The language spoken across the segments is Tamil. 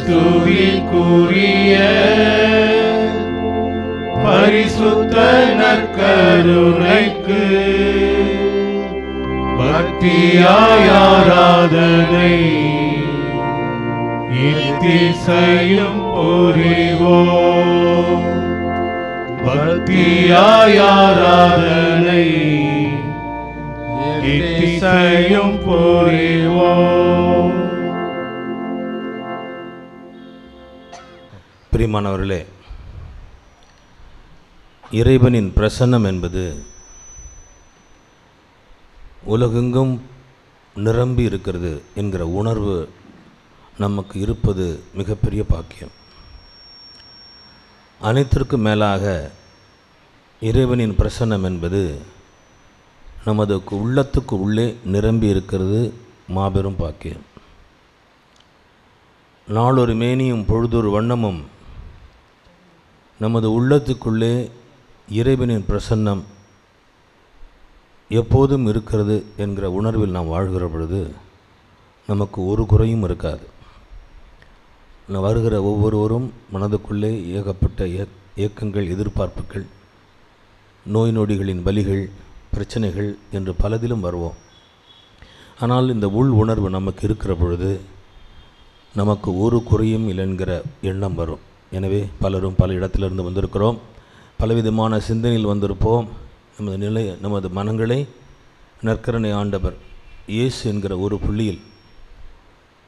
துதிக்குரிய பரிசுத்த நற்கருணைக்கு பக்தியாய் ஆராதனை இத்திசையும் புரிவோம். பக்தியாய் ஆராதனை இத்திசையும் புரிவோம். பிரியமானவர்களே, இறைவனின் பிரசன்னம் என்பது உலகெங்கும் நிரம்பி இருக்கிறது என்கிற உணர்வு நமக்கு இருப்பது மிகப்பெரிய பாக்கியம். அனைத்திற்கும் மேலாக இறைவனின் பிரசன்னம் என்பது நமது உள்ளத்துக்கு உள்ளே நிரம்பி இருக்கிறது மாபெரும் பாக்கியம். நாளொரு மேனியும் பொழுதொரு வண்ணமும் நமது உள்ளத்துக்குள்ளே இறைவனின் பிரசன்னம் எப்போதும் இருக்கிறது என்கிற உணர்வில் நாம் வாழ்கிற பொழுது நமக்கு ஒரு குறையும் இருக்காது. வருகிற ஒவ்வொருவரும் மனதுக்குள்ளே ஏகப்பட்ட ஏக்கங்கள், எதிர்பார்ப்புகள், நோய் நொடிகளின் வலிகள், பிரச்சனைகள் என்று பலதிலும் வருவோம். ஆனால் இந்த உள் உணர்வு நமக்கு இருக்கிற பொழுது நமக்கு ஒரு குறையும் இல்லை என்கிற எண்ணம் வரும். எனவே பலரும் பல இடத்திலிருந்து வந்திருக்கிறோம், பலவிதமான சிந்தனையில் வந்திருப்போம். நமது மனங்களை நற்கருணை ஆண்டவர் இயேசு என்கிற ஒரு புள்ளியில்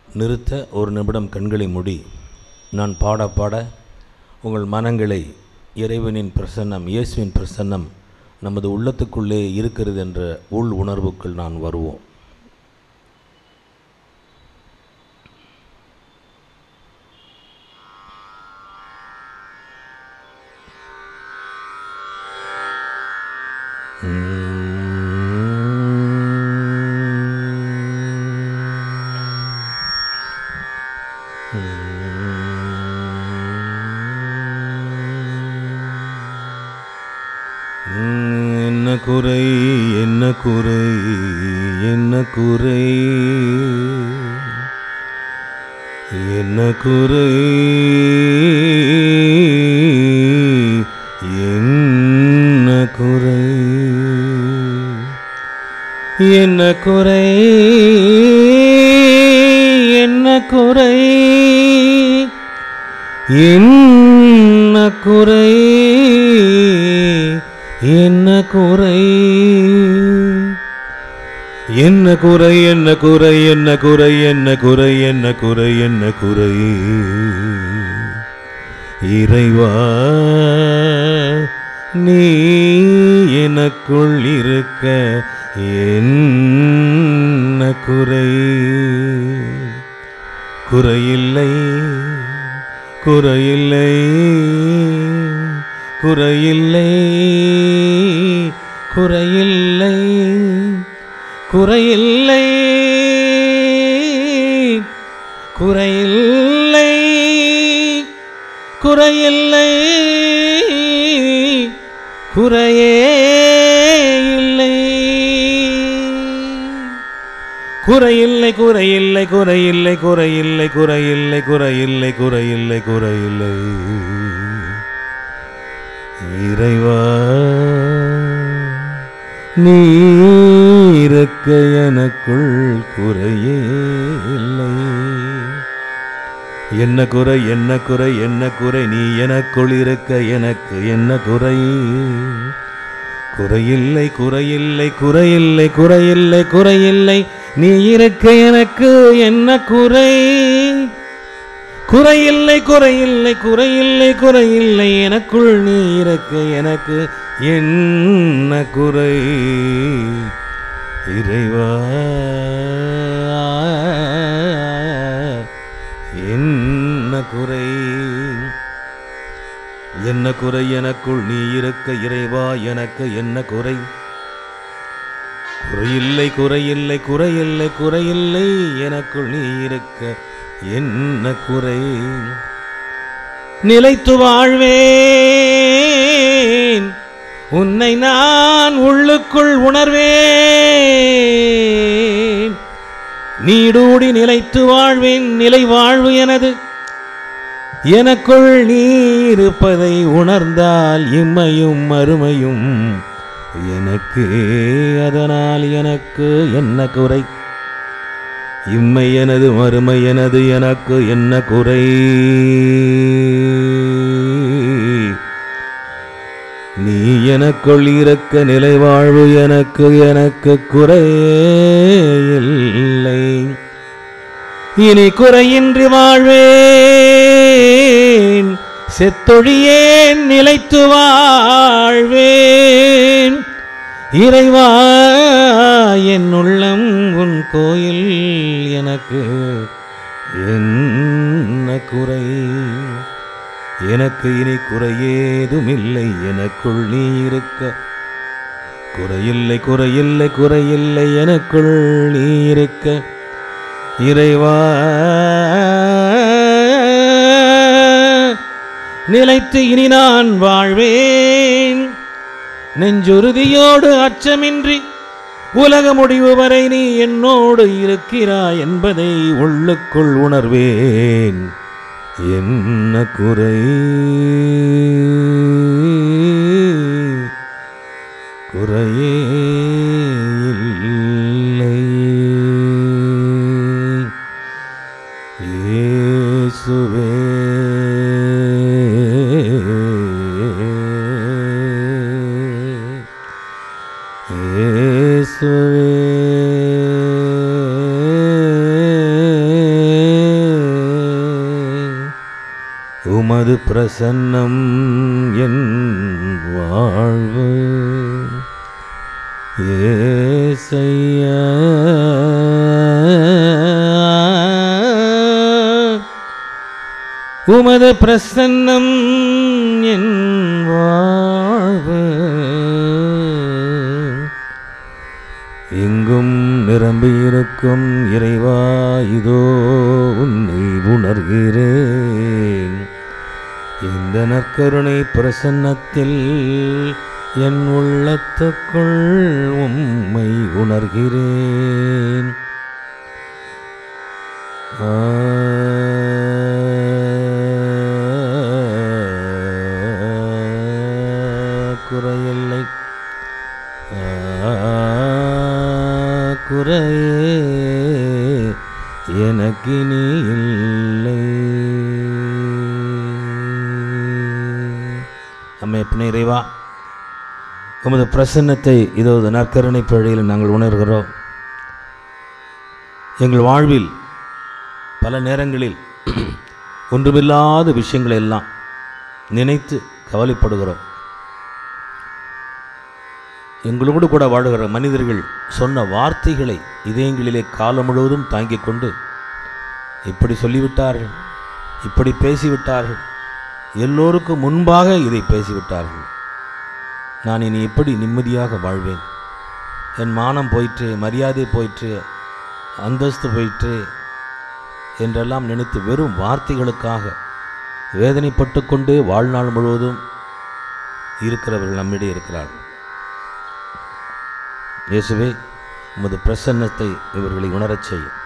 நிறுத்த ஒரு நிமிடம் கண்களை மூடி நான் பாட பாட உங்கள் மனங்களை இறைவனின் பிரசன்னம், இயேசுவின் பிரசன்னம் நமது உள்ளத்துக்குள்ளே இருக்கிறது என்ற உள் உணர்வுக்குள் நான் வருவோம். என்ன குறை என்ன குறை என்ன குறை என்ன குறை என்ன குறை என்ன குறை என்ன குறை என்ன குறை என்ன குறை என்ன குறை என்ன குறை என்ன குறை என்ன குறை என்ன குறை என்ன குறை இறைவா நீ எனக்குள் இருக்க என்ன குறை குறையில்லை குறையில்லை குறையில்லை குறையில்லை குறையில்லை குறையில்லை குறையில்லை குறையே இல்லை குறையில்லை குறையில்லை குறையில்லை குறையில்லை குறையில்லை குறையில்லை குறையில்லை குறையில்லை இறைவா நீ இருக்க எனக்குள் குறையே இல்லை. என்ன குறை என்ன குறை என்ன குறை நீ எனக்குள் இருக்க எனக்கு என்ன குறை குறையில்லை குறையில்லை குறையில்லை குறையில்லை குறையில்லை நீ இருக்க எனக்கு என்ன குறை குறையில்லை குறையில்லை குறையில்லை குறையில்லை எனக்குள் நீ இருக்க எனக்கு என்ன குறை இறைவா என்ன குறை என்ன குறை எனக்குள் நீ இருக்க இறைவா எனக்கு என்ன குறை குறையில்லை குறையில்லை குறையில்லை குறையில்லை எனக்குள் நீ இருக்க என்ன குறை நிலைத்து வாழ்வேன் உன்னை நான் உள்ளுக்குள் உணர்வேன் நீடூடி நிலைத்து வாழ்வேன். நிலை வாழ்வு எனது. எனக்குள் நீ இருப்பதை உணர்ந்தால் இம்மையும் மறுமையும் எனக்கு. அதனால் எனக்கு என்ன குறை? இம்மை எனது மறுமை எனது, எனக்கு என்ன குறை? நீ எனக்குள் இருக்க நிலை வாழ்வு எனக்கு. எனக்கு குறையில்லை. இனி குறையின்றி வாழ்வேன். செத்தொழியேன் நிலைத்து வாழ்வேன். இறைவா என் உள்ளம் உன் கோயில். எனக்கு என்ன குறை? எனக்கு இனி குறையேதுமில்லை. எனக்குள் நீ இருக்க குறையில்லை குறையில்லை குறையில்லை. எனக்குள் நீ இருக்க இறைவா நிலைத்து இனி நான் வாழ்வேன். நெஞ்சுறுதியோடு அச்சமின்றி உலக முடிவு வரை நீ என்னோடு இருக்கிறாய் என்பதை உள்ளுக்குள் உணர்வேன். என்ன குறை? குறையே இல்லை. இயேசுவே இயேசுவே உமது பிரசன்னம் என் வாழ்வு. ஏசையா உமது பிரசன்னம் என் வாழ்வு. எங்கும் நிரம்பியிருக்கும் இறைவா இதோ உன்னை உணர்கிறேன். இந்த நற்கருணை பிரசன்னத்தில் என் உள்ளத்துக்குள் உம்மை உணர்கிறேன். குறையில்லை குறையே எனக்கு நீ இல்லை. அம்மையப்பனே இறைவா உமது பிரசன்னத்தை இதோ நற்கருணை பழியில் நாங்கள் உணர்கிறோம். எங்கள் வாழ்வில் பல நேரங்களில் ஒன்றுமில்லாத விஷயங்களை எல்லாம் நினைத்து கவலைப்படுகிறோம். எங்களோடு கூட வாழுகிற மனிதர்கள் சொன்ன வார்த்தைகளை இதயங்களிலே காலம் முழுவதும் தாங்கிக் கொண்டு இப்படி சொல்லிவிட்டார்கள், இப்படி பேசிவிட்டார்கள், எல்லோருக்கும் முன்பாக இதை பேசிவிட்டார்கள், நான் இனி எப்படி நிம்மதியாக வாழ்வேன், என் மானம் போயிற்று, மரியாதை போயிற்று, அந்தஸ்து போயிற்று என்றெல்லாம் நினைத்து வெறும் வார்த்தைகளுக்காக வேதனைப்பட்டு கொண்டே வாழ்நாள் முழுவதும் இருக்கிறவர்கள் நம்மிடையே இருக்கிறார்கள். இயேசுவே உமது பிரசன்னத்தை இவர்களை உணரச் செய்யும்.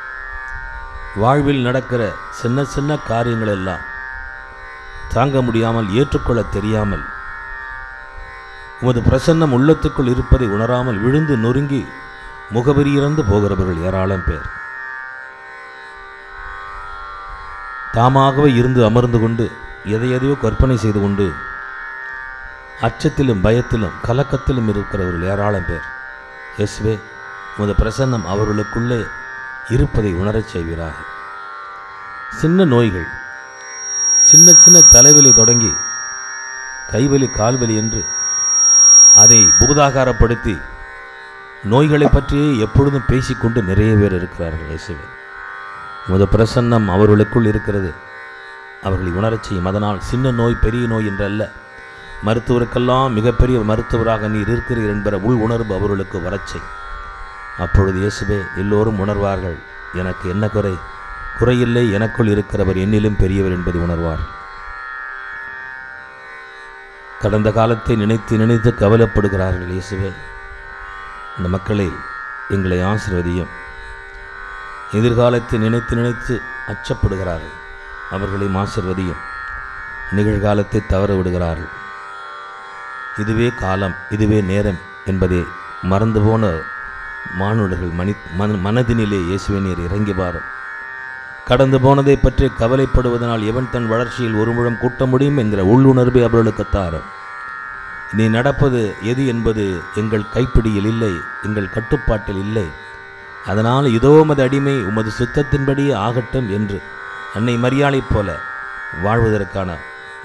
வாழ்வில் நடக்கிற சின்ன சின்ன காரியங்கள் எல்லாம் தாங்க முடியாமல் ஏற்றுக்கொள்ள தெரியாமல் உமது பிரசன்னம் உள்ளத்துக்குள் இருப்பதை உணராமல் விழுந்து நொறுங்கி முகவரி இறந்து போகிறவர்கள் ஏராளம் பேர். தாமாகவே இருந்து அமர்ந்து கொண்டு எதையதையோ கற்பனை செய்து கொண்டு அச்சத்திலும் பயத்திலும் கலக்கத்திலும் இருக்கிறவர்கள் ஏராளம் பேர். இயேசுவே உமது பிரசன்னம் அவர்களுக்குள்ளே இருப்பதை உணரச் செய்வீராக. சின்ன நோய்கள், சின்ன சின்ன தலைவலி தொடங்கி கைவலி கால்வலி என்று அதை பூதாகாரப்படுத்தி நோய்களை பற்றியே எப்பொழுதும் பேசிக்கொண்டு நிறைய பேர் இருக்கிறார்கள். இயேசுவே உமது பிரசன்னம் அவர்களுக்குள் இருக்கிறது, அவர்களை உணரச் செய்யும். அதனால் சின்ன நோய் பெரிய நோய் என்றல்ல, மருத்துவருக்கெல்லாம் மிகப்பெரிய மருத்துவராக நீர் இருக்கிறீர் என்பற உள் உணர்வு அவர்களுக்கு வரச்சை. அப்பொழுது இயேசுவே எல்லோரும் உணர்வார்கள், எனக்கு என்ன குறை? குறையில்லை, எனக்குள் இருக்கிறவர் என்னிலும் பெரியவர் என்பதை உணர்வார். கடந்த காலத்தை நினைத்து நினைத்து கவலைப்படுகிறார்கள். இயேசுவே இந்த மக்களை எங்களை ஆசீர்வதியும். எதிர்காலத்தை நினைத்து நினைத்து அச்சப்படுகிறார்கள். அவர்களை ஆசீர்வதியும். நிகழ்காலத்தை தவற விடுகிறார்கள். இதுவே காலம், இதுவே நேரம் என்பதை மறந்து போன மானுடர்கள் மனதினிலே இயேசுவை நீர் இறங்கி பாரும். கடந்து போனதை பற்றி கவலைப்படுவதனால் எவன் தன் வளர்ச்சியில் ஒரு முழம் கூட்ட முடியும் என்கிற உள்ளுணர்வை அவர்களுக்கு தாரும். நீ நடப்பது எது என்பது எங்கள் கைப்பிடியில் இல்லை, எங்கள் கட்டுப்பாட்டில் இல்லை. அதனால் இதோ உமது அடிமை உமது சித்தத்தின்படியே ஆகட்டும் என்று அன்னை மரியாளைப் போல வாழ்வதற்கான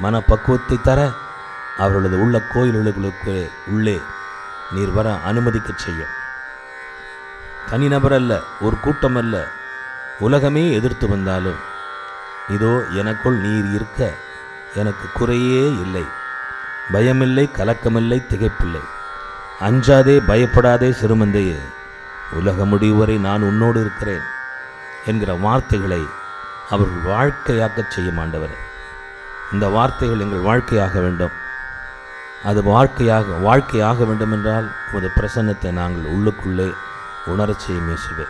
மனப்பக்குவத்தை தர அவர்களது உள்ள கோயில்களுக்கு உள்ளே நீர் வர அனுமதிக்கச் செய்யும். தனிநபர் அல்ல, ஒரு கூட்டம் அல்ல, உலகமே எதிர்த்து வந்தாலும் இதோ எனக்குள் நீர் இருக்க எனக்கு குறையே இல்லை. பயமில்லை, கலக்கமில்லை, திகைப்பில்லை. அஞ்சாதே, பயப்படாதே சிறுமந்தையே, உலக முடிவு வரை நான் உன்னோடு இருக்கிறேன் என்கிற வார்த்தைகளை அவர்கள் வாழ்க்கையாக்கச் செய்யும் ஆண்டவரே. இந்த வார்த்தைகள் எங்கள் வாழ்க்கையாக வேண்டும். அது வாழ்க்கையாக வேண்டும் என்றால் உமது பிரசன்னத்தை நாங்கள் உள்ளுக்குள்ளே உணரச் செய்யும் இயேசுவே.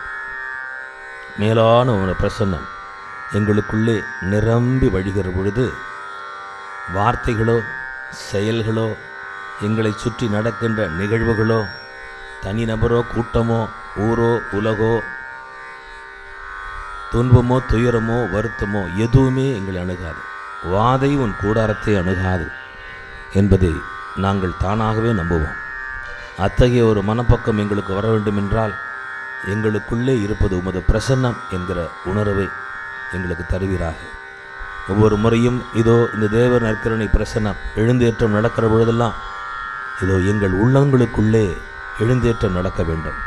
மேலான உமது பிரசன்னம் எங்களுக்குள்ளே நிரம்பி வழிகிற பொழுது வார்த்தைகளோ செயல்களோ எங்களை சுற்றி நடக்கின்ற நிகழ்வுகளோ தனிநபரோ கூட்டமோ ஊரோ உலகோ துன்பமோ துயரமோ வருத்தமோ எதுவுமே எங்களை அணுகாது. வாதை உன் கூடாரத்தை அணுகாது என்பதை நாங்கள் தானாகவே நம்புவோம். அத்தகைய ஒரு மனப்பக்கம் எங்களுக்கு வர வேண்டும் என்றால் எங்களுக்குள்ளே இருப்பது உமது பிரசன்னம் என்கிற உணர்வை எங்களுக்கு தருவீராக. ஒவ்வொரு முறையும் இதோ இந்த தேவ நற்கருணை பிரசன்னம் எழுந்தேற்றம் நடக்கிற பொழுதெல்லாம் இதோ எங்கள் உள்ளங்களுக்குள்ளே எழுந்தேற்றம் நடக்க வேண்டும்.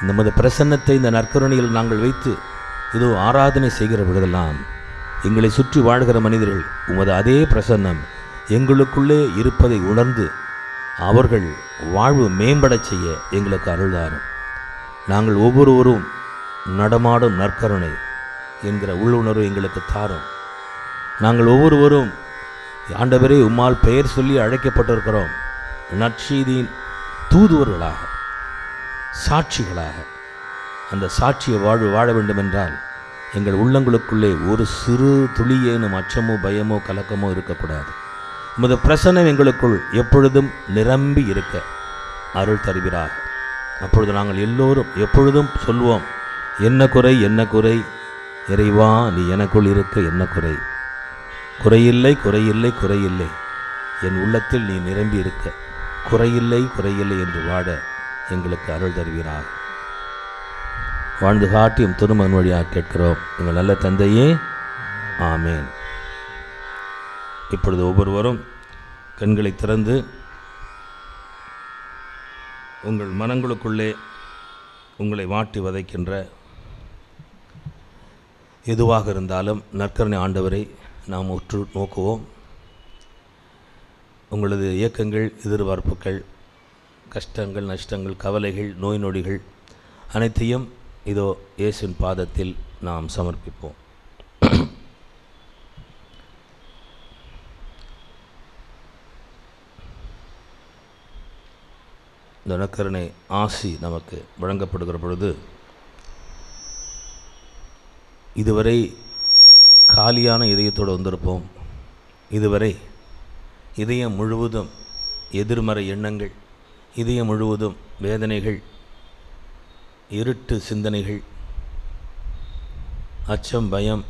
இந்த மது பிரசன்னத்தை இந்த நற்கருணையில் நாங்கள் வைத்து இதோ ஆராதனை செய்கிற பொழுதெல்லாம் எங்களை சுற்றி வாழ்கிற மனிதர்கள் உமது அதே பிரசன்னம் எங்களுக்குள்ளே இருப்பதை உணர்ந்து அவர்கள் வாழ்வு மேம்படச் செய்ய எங்களுக்கு அருள்தாரும். நாங்கள் ஒவ்வொருவரும் நடமாடும் நற்கருணை என்கிற உள்ளுணர்வு எங்களுக்கு தாரும். நாங்கள் ஒவ்வொருவரும் ஆண்டவரே உம்மால் பெயர் சொல்லி அழைக்கப்பட்டிருக்கிறோம். நற்செய்தியின் தூதுவர்களாக, சாட்சிகளாக அந்த சாட்சியை வாழ வேண்டும் என்றால் எங்கள் உள்ளங்களுக்குள்ளே ஒரு சிறு துளியேனும் அச்சமோ பயமோ கலக்கமோ இருக்கக்கூடாது. உமது பிரசன்னம் எங்களுக்குள் எப்பொழுதும் நிரம்பி இருக்க அருள் தருவீராக. அப்பொழுது நாங்கள் எல்லோரும் எப்பொழுதும் சொல்வோம், என்ன குறை, என்ன குறை, இறைவா நீ எனக்குள் இருக்க என்ன குறை, குறையில்லை குறையில்லை குறையில்லை, என் உள்ளத்தில் நீ நிரம்பி இருக்க குறையில்லை குறையில்லை என்று வாழ எங்களுக்கு அருள் தருவீராக. வாழ்ந்து காட்டியும் திருமகன் வழியாக கேட்கிறோம் எங்கள் நல்ல தந்தையே, ஆமேன். இப்பொழுது ஒவ்வொருவரும் கண்களை திறந்து உங்கள் மனங்களுக்குள்ளே உங்களை வாட்டி வதைக்கின்ற எதுவாக இருந்தாலும் நற்கருணை ஆண்டவரை நாம் உற்று நோக்குவோம். உங்களது இயக்கங்கள், எதிர்பார்ப்புகள், கஷ்டங்கள், நஷ்டங்கள், கவலைகள், நோய் நொடிகள் அனைத்தையும் இதோ இயேசுவின் பாதத்தில் நாம் சமர்ப்பிப்போம். இந்த நற்கருணை ஆசி நமக்கு வழங்கப்படுகிற பொழுது இதுவரை காலியான இதயத்தோடு வந்திருப்போம். இதுவரை இதயம் முழுவதும் எதிர்மறை எண்ணங்கள், இதயம் முழுவதும் வேதனைகள், இருட்டு சிந்தனைகள், அச்சம், பயம்,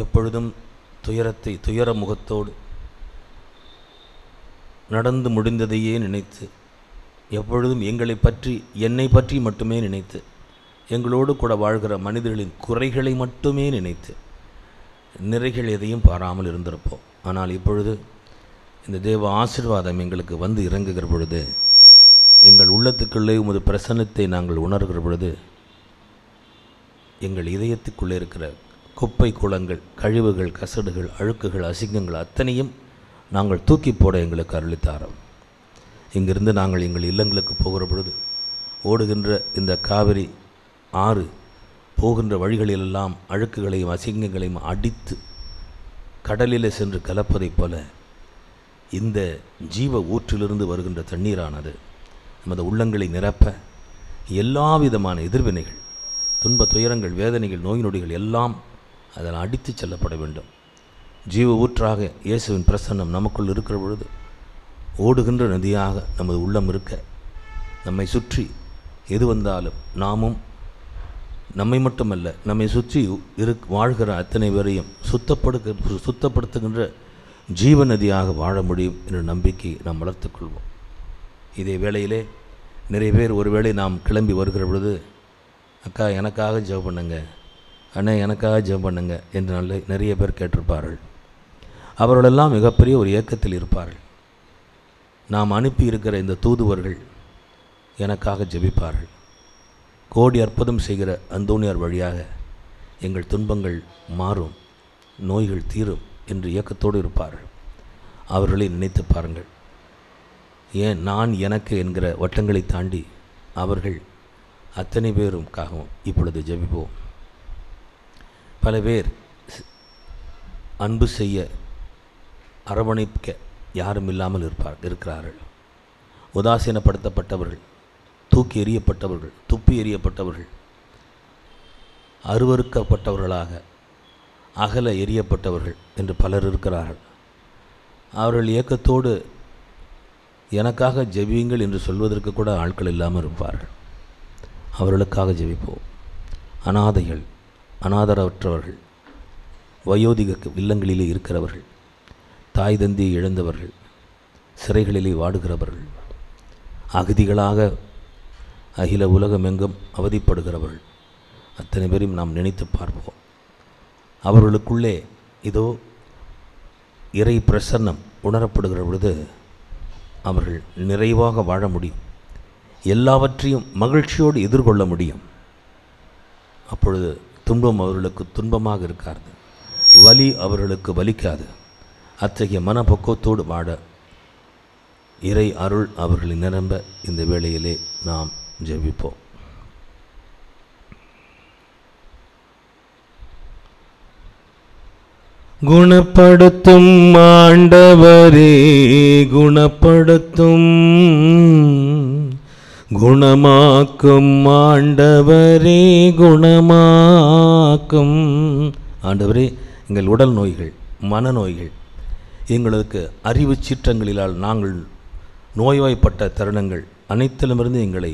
எப்பொழுதும் துயர முகத்தோடு நடந்து முடிந்ததையே நினைத்து, எப்பொழுதும் எங்களை பற்றி, என்னை பற்றி மட்டுமே நினைத்து, எங்களோடு கூட வாழ்கிற மனிதர்களின் குறைகளை மட்டுமே நினைத்து நிறைகள் எதையும் பாராமல் இருந்திருப்போம். ஆனால் இப்பொழுது இந்த தேவ ஆசீர்வாதம் எங்களுக்கு வந்து இறங்குகிற பொழுது, எங்கள் உள்ளத்துக்குள்ளே உமது பிரசன்னத்தை நாங்கள் உணர்கிற பொழுது, எங்கள் இதயத்துக்குள்ளே இருக்கிற குப்பை குளங்கள், கழிவுகள், கசடுகள், அழுக்குகள், அசிங்கங்கள் அத்தனையும் நாங்கள் தூக்கி போட எங்களுக்கு அருளித்தாரோம். இங்கிருந்து நாங்கள் எங்கள் இல்லங்களுக்கு போகிற பொழுது ஓடுகின்ற இந்த காவிரி ஆறு போகின்ற வழிகளிலெல்லாம் அழுக்குகளையும் அசிங்கங்களையும் அடித்து கடலில் சென்று கலப்பதைப் போல இந்த ஜீவ ஊற்றிலிருந்து வருகின்ற தண்ணீரானது நமது உள்ளங்களை நிரப்ப எல்லா விதமான எதிர்வினைகள், துன்ப துயரங்கள், வேதனைகள், நோய் நொடிகள் எல்லாம் அதில் அடித்து செல்லப்பட வேண்டும். ஜீவ ஊற்றாக இயேசுவின் பிரசன்னம் நமக்குள் இருக்கிற பொழுது ஓடுகின்ற நதியாக நமது உள்ளம் இருக்க, நம்மை சுற்றி எது வந்தாலும் நாமும் நம்மை மட்டுமல்ல, நம்மை சுற்றி வாழ்கிற அத்தனை பேரையும் சுத்தப்படுத்துகின்ற ஜீவ நதியாக வாழ முடியும் என்ற நம்பிக்கை நாம் வளர்த்துக்கொள்வோம். இதே வேளையிலே நிறைய பேர் ஒருவேளை நாம் கிளம்பி வருகிற பொழுது, அக்கா எனக்காக ஜெபம் பண்ணுங்க, அண்ணே எனக்காக ஜெபம் பண்ணுங்க என்று நிறைய பேர் கேட்டிருப்பார்கள். அவர்களெல்லாம் மிகப்பெரிய ஒரு இயக்கத்தில் இருப்பார்கள். நாம் அனுப்பி இருக்கிற இந்த தூதுவர்கள் எனக்காக ஜெபிப்பார்கள். கோடி அற்புதம் செய்கிற அந்தோனியார் வழியாக எங்கள் துன்பங்கள் மாறும், நோய்கள் தீரும் என்று இயக்கத்தோடு இருப்பார்கள். அவர்களை நினைத்து பாருங்கள். ஏன் நான் எனக்கு என்கிற வட்டங்களை தாண்டி அவர்கள் அத்தனை பேருக்காகவும் இப்பொழுது ஜெபிப்போம். பல பேர் அன்பு செய்ய, அரவணைக்க யாரும் இல்லாமல் இருக்கிறார்கள். உதாசீனப்படுத்தப்பட்டவர்கள், தூக்கி எறியப்பட்டவர்கள், துப்பி எறியப்பட்டவர்கள், அருவருக்கப்பட்டவர்களாக அகல எறியப்பட்டவர்கள் என்று பலர் இருக்கிறார்கள். அவர்கள் இயக்கத்தோடு எனக்காக ஜெபியுங்கள் என்று சொல்வதற்கு கூட ஆட்கள் இல்லாமல் இருப்பார்கள். அவர்களுக்காக ஜெபிப்போம். அனாதைகள், அனாதரவற்றவர்கள், வயோதிக இல்லங்களிலே இருக்கிறவர்கள், தாய் தந்தையை இழந்தவர்கள், சிறைகளிலே வாடுகிறவர்கள், அகதிகளாக அகில உலகமெங்கும் அவதிப்படுகிறவர்கள், அத்தனை பேரையும் நாம் நினைத்து பார்ப்போம். அவர்களுக்குள்ளே இதோ இறை பிரசன்னம் உணரப்படுகிற பொழுது அவர்கள் நிறைவாக வாழ முடியும், எல்லாவற்றையும் மகிழ்ச்சியோடு எதிர்கொள்ள முடியும். அப்பொழுது துன்பம் அவர்களுக்கு துன்பமாக இருக்காது, வலி அவர்களுக்கு வலிக்காது. அத்தகைய மனப்பக்குவத்தோடு வாழ இறை அருள் அவர்களை நிரம்ப இந்த வேளையிலே நாம் ஜெபிப்போம். குணப்படுத்தும் ஆண்டவரே, குணப்படுத்தும், குணமாக்கும் ஆண்டவரே, குணமாக்கும். ஆண்டவரே, எங்கள் உடல் நோய்கள், மனநோய்கள், எங்களுக்கு அறிவு சீற்றங்களிலால் நாங்கள் நோய்வாய்ப்பட்ட தருணங்கள் அனைத்திலுமிருந்து எங்களை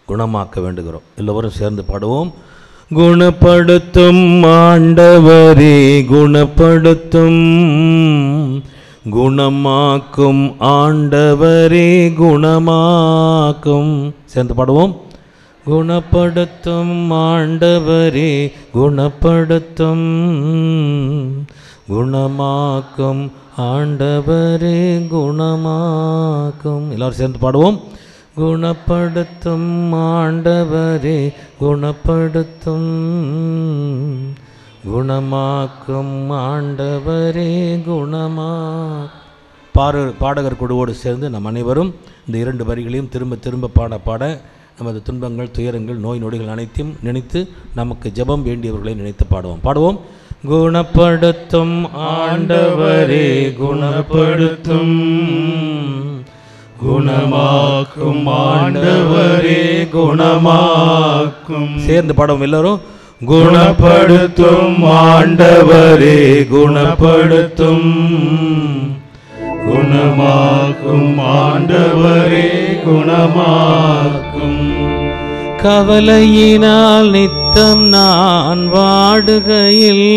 குணமாக்க வேண்டுகிறோம். எல்லோரும் சேர்ந்து பாடுவோம். குணப்படுத்தும் ஆண்டவரே, குணப்படுத்தும், குணமாக்கும் ஆண்டவரே, குணமாக்கும். சேர்ந்து பாடுவோம். குணப்படுத்தும் ஆண்டவரே, குணப்படுத்தும், குணமாக்கும் ஆண்டவரே, குணமாக்கும். எல்லாரும் சேர்ந்து பாடுவோம். குணப்படுத்தும் ஆண்டவரே, குணப்படுத்தும், குணமாக்கும் ஆண்டவரே, குணமா. பாடகர் குழுவோடு சேர்ந்து நம் அனைவரும் இந்த 2 வரிகளையும் திரும்ப திரும்ப பாட நமது துன்பங்கள், துயரங்கள், நோய் நொடிகள் அனைத்தையும் நினைத்து நமக்கு ஜெபம் வேண்டியவர்களை நினைத்து பாடுவோம். குணப்படுத்தும் ஆண்டவரே, குணப்படுத்தும், குணமாக்கும் ஆண்டவரே, குணமாக்கும். சேர்ந்து பாடுவோம் எல்லாரும். குணப்படுத்தும் ஆண்டவரே, குணப்படுத்தும், குணமாக்கும் ஆண்டவரே, குணமாக்கும். கவலையினால் நித்தம் நான் வாடுகையில்,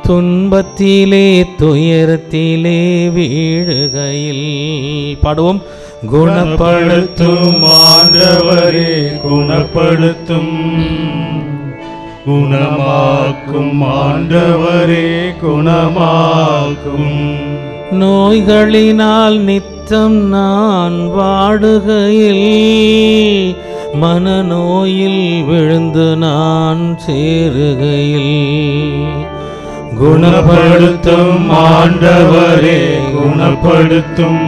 துன்பத்திலே துயரத்திலே வீழுகையில். பாடுவோம். குணப்படுத்தும் ஆண்டவரே, குணப்படுத்தும், குணமாக்கும் ஆண்டவரே, குணமாக்கும். நோய்களினால் நித்தம் நான் வாடுகையில், மனநோயில் விழுந்து நான் சேருகையில். குணப்படுத்தும் ஆண்டவரே, குணப்படுத்தும்,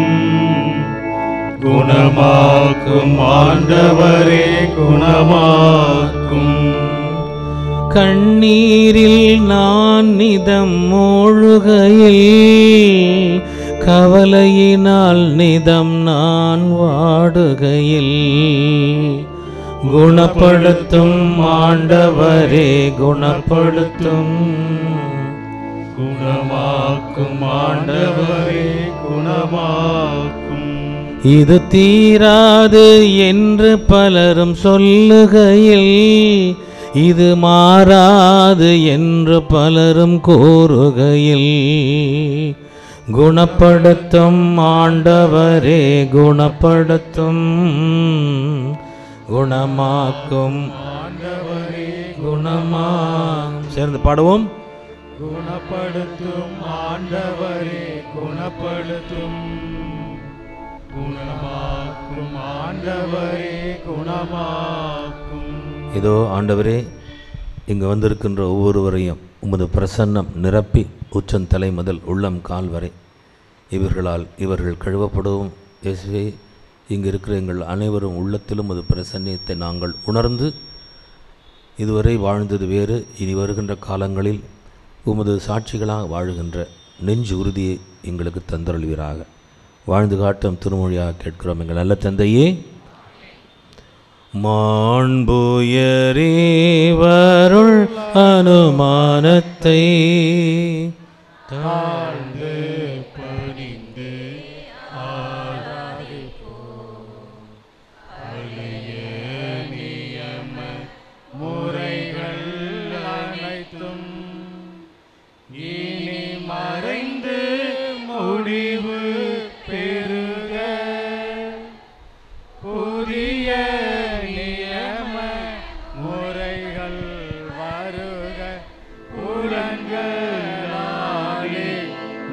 குணமாக்கும் ஆண்டவரே, குணமாக்கும். கண்ணீரில் நான் நிதம் மூழ்கையில், கவலையினால் நிதம் நான் வாடுகையில். குணப்படுத்தும் ஆண்டவரே குணப்படுத்தும். குணமாக்கும் ஆண்டவரே குணமாக்கும். இது தீராது என்று பலரும் சொல்லுகையில், இது மாறாது என்று பலரும் கூறுகையில், குணப்படுத்தும் ஆண்டவரே குணப்படுத்தும். குணமாக்கும் ஆண்டவரே சேர்ந்து பாடுவோம். குணப்படுத்தும் ஆண்டவரே குணப்படுத்தும். குணமாக்கும் ஆண்டவரே குணமாக்கும். இதோ ஆண்டவரே, இங்கு வந்திருக்கின்ற ஒவ்வொருவரையும் உமது பிரசன்னம் நிரப்பி உச்சந்தலை முதல் உள்ளம் கால் வரை இவர்கள் கழுவப்படவும். இயேசுவே, இங்கு இருக்கிற எங்கள் அனைவரும் உள்ளத்திலும் அது பிரசன்னியத்தை நாங்கள் உணர்ந்து, இதுவரை வாழ்ந்தது வேறு, இனி வருகின்ற காலங்களில் உமது சாட்சிகளாக வாழுகின்ற நெஞ்சு உறுதியை எங்களுக்கு தந்தருள்வீராக. வாழ்ந்து காட்டும் திருமொழியாக கேட்கிறோம் எங்கள் நல்ல தந்தையே. மாண்புயரேவருள் அனுமானத்தை தாழ்ந்து பணிந்து ஆராதிப்போம். அழிய நியம முறைகள் அனைத்தும் இனி மறைந்து முடிவு பெறுக. புதிய நியம முறைகள் வருக. புலன்களாலே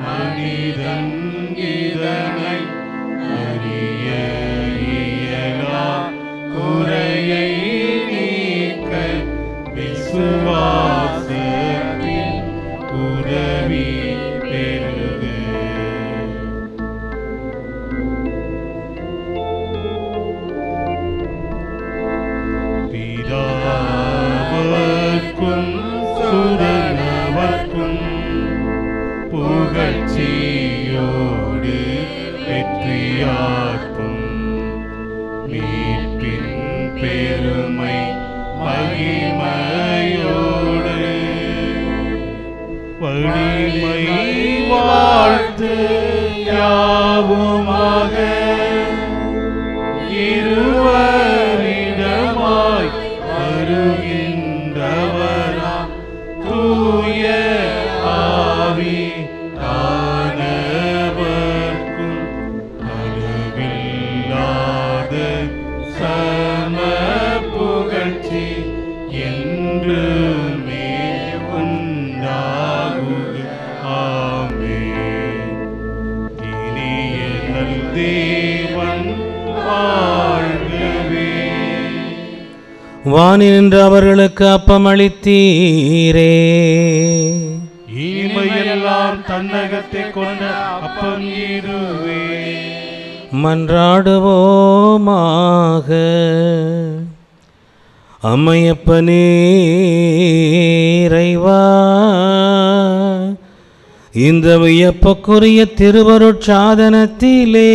மனிதன் இதனை அறிய இயலா. குறையை நீக்க விசுவாசத்தின் உதவி பெறுக. பிதாவர்க்கும் சுதனவர்க்கும் புகழ்ச்சியோடு வெற்றியார்க்கும் மீட்பின் பெருமை மகிமையோடு வலிமை வாழ்த்து யாவுமாக இருவரிடமாய் வருகின்றவரா தூய ஆவி தானவர்க்கும் அளவில்லாத சம புகழ்ச்சி என்றுமே உண்டாகுக. ஆமென். இனிய நல் தேவன் வாழ்கவே. வானில் நின்று அவர்களுக்கு அப்பம் அளித்தீரே. இனிமையெல்லாம் தன்னகத்தை கொண்ட அப்பம் இதுவே. மன்றாடுவோமாக. அம்மையப்பனே இறைவா, இந்த வியப்புக்குரிய திருவருட்சாதனத்திலே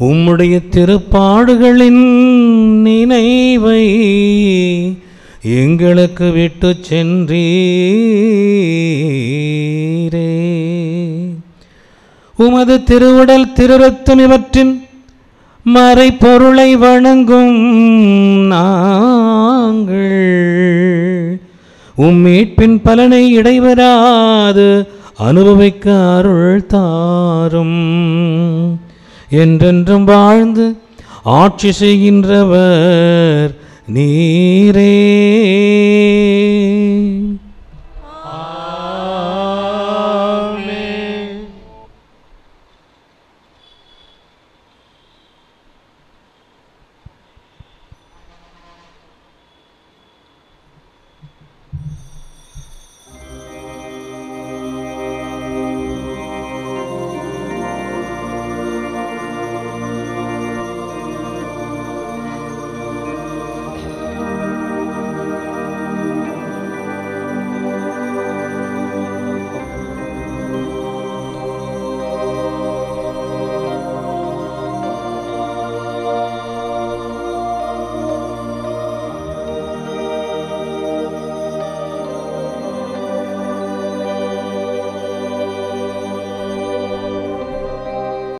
உம்முடைய திருப்பாடுகளின் நினைவை எங்களுக்கு விட்டு சென்றீரே. உமது திருவுடல் திருரத்தம் இவற்றின் மறைபொருளை வணங்கும் நாங்கள் மீட்பின் பலனை இடைவராது அனுபவிக்க அருள் தாரும். என்றென்றும் வாழ்ந்து ஆட்சி செய்கின்றவர் நீரே.